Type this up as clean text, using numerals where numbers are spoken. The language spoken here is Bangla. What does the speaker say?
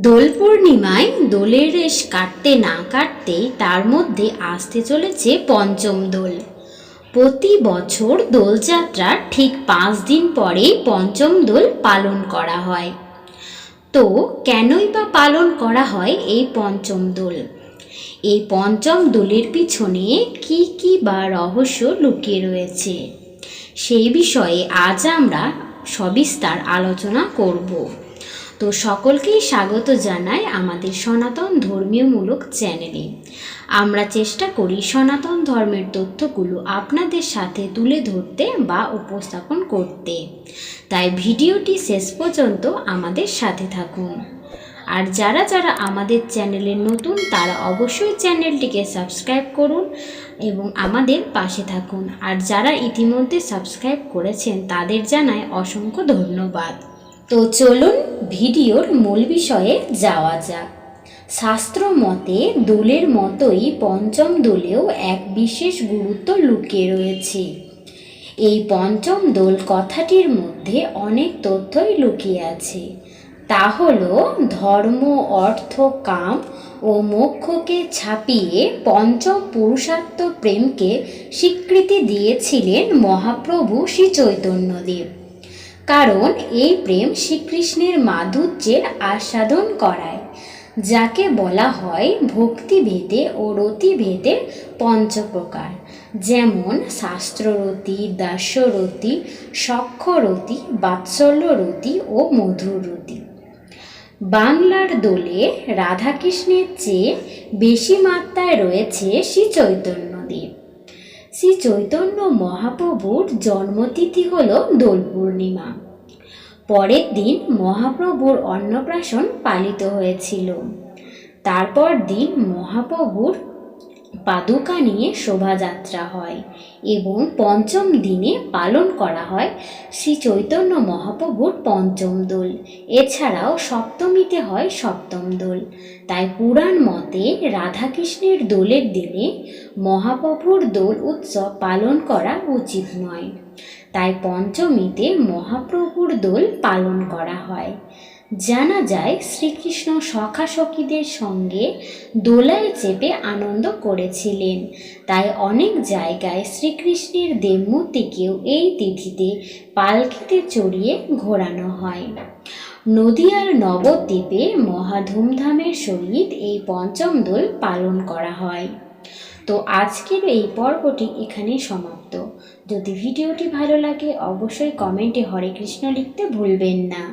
দোল পূর্ণিমায় দোলের রেশ কাটতে না কাটতেই তার মধ্যে আসতে চলেছে পঞ্চম দোল। প্রতি বছর দোলযাত্রার ঠিক 5 দিন পরেই পঞ্চম দোল পালন করা হয়। তো কেনই বা পালন করা হয় এই পঞ্চম দোল? এই পঞ্চম দোলের পিছনে কি বা রহস্য লুকিয়ে রয়েছে, সেই বিষয়ে আজ আমরা সবিস্তার আলোচনা করব। তো সকলকেই স্বাগত জানাই আমাদের সনাতন ধর্মীয়মূলক চ্যানেলে। আমরা চেষ্টা করি সনাতন ধর্মের তথ্যগুলো আপনাদের সাথে তুলে ধরতে বা উপস্থাপন করতে। তাই ভিডিওটি শেষ পর্যন্ত আমাদের সাথে থাকুন। আর যারা আমাদের চ্যানেলে নতুন তারা অবশ্যই চ্যানেলটিকে সাবস্ক্রাইব করুন এবং আমাদের পাশে থাকুন। আর যারা ইতিমধ্যে সাবস্ক্রাইব করেছেন তাদের জানাই অসংখ্য ধন্যবাদ। তো চলুন ভিডিওর মূল বিষয়ে যাওয়া যাক। শাস্ত্র মতে দোলের মতোই পঞ্চম দোলেও এক বিশেষ গুরুত্ব লুকিয়ে রয়েছে। এই পঞ্চম দোল কথাটির মধ্যে অনেক তথ্যই লুকিয়ে আছে। তা হল ধর্ম, অর্থ, কাম ও মোক্ষকে ছাপিয়ে পঞ্চম পুরুষার্থ প্রেমকে স্বীকৃতি দিয়েছিলেন মহাপ্রভু শ্রী চৈতন্যদেব। কারণ এই প্রেম শ্রীকৃষ্ণের মাধুর্যের আস্বাদন করায়, যাকে বলা হয় ভক্তিভেদে ও রতিভেদে পঞ্চপ্রকার, যেমন শাস্ত্ররতি, দাস্যরতি, সখ্যরতি, বাৎসল্যরতি ও মধুররতি। বাংলার দোলে রাধাকৃষ্ণের চেয়ে বেশি মাত্রায় রয়েছে শ্রী চৈতন্যদেব। শ্রী চৈতন্য মহাপ্রভুর জন্মতিথি হল দোল পূর্ণিমা। পরের দিন মহাপ্রভুর অন্নপ্রাশন পালিত হয়েছিল। তারপর দিন মহাপ্রভুর পাদুকা নিয়ে শোভাযাত্রা হয় এবং পঞ্চম দিনে পালন করা হয় শ্রী চৈতন্য মহাপ্রভুর পঞ্চম দোল। এছাড়াও সপ্তমীতে হয় সপ্তম দোল। তাই পুরাণ মতে রাধাকৃষ্ণের দোলের দিনে মহাপ্রভুর দোল উৎসব পালন করা উচিত নয়। তাই পঞ্চমীতে মহাপ্রভুর দোল পালন করা হয়। জানা যায় শ্রীকৃষ্ণ সখা সখীদের সঙ্গে দোলায় চেপে আনন্দ করেছিলেন। তাই অনেক জায়গায় শ্রীকৃষ্ণের দেবমূর্তিকেও এই তিথিতে পালকিতে চড়িয়ে ঘোরানো হয়। নদিয়ার নবদ্বীপে মহা ধুমধামের সহিত এই পঞ্চম দোল পালন করা হয়। তো আজকের এই পর্বটি এখানেই সমাপ্ত। যদি ভিডিওটি ভালো লাগে অবশ্যই কমেন্টে হরে কৃষ্ণ লিখতে ভুলবেন না।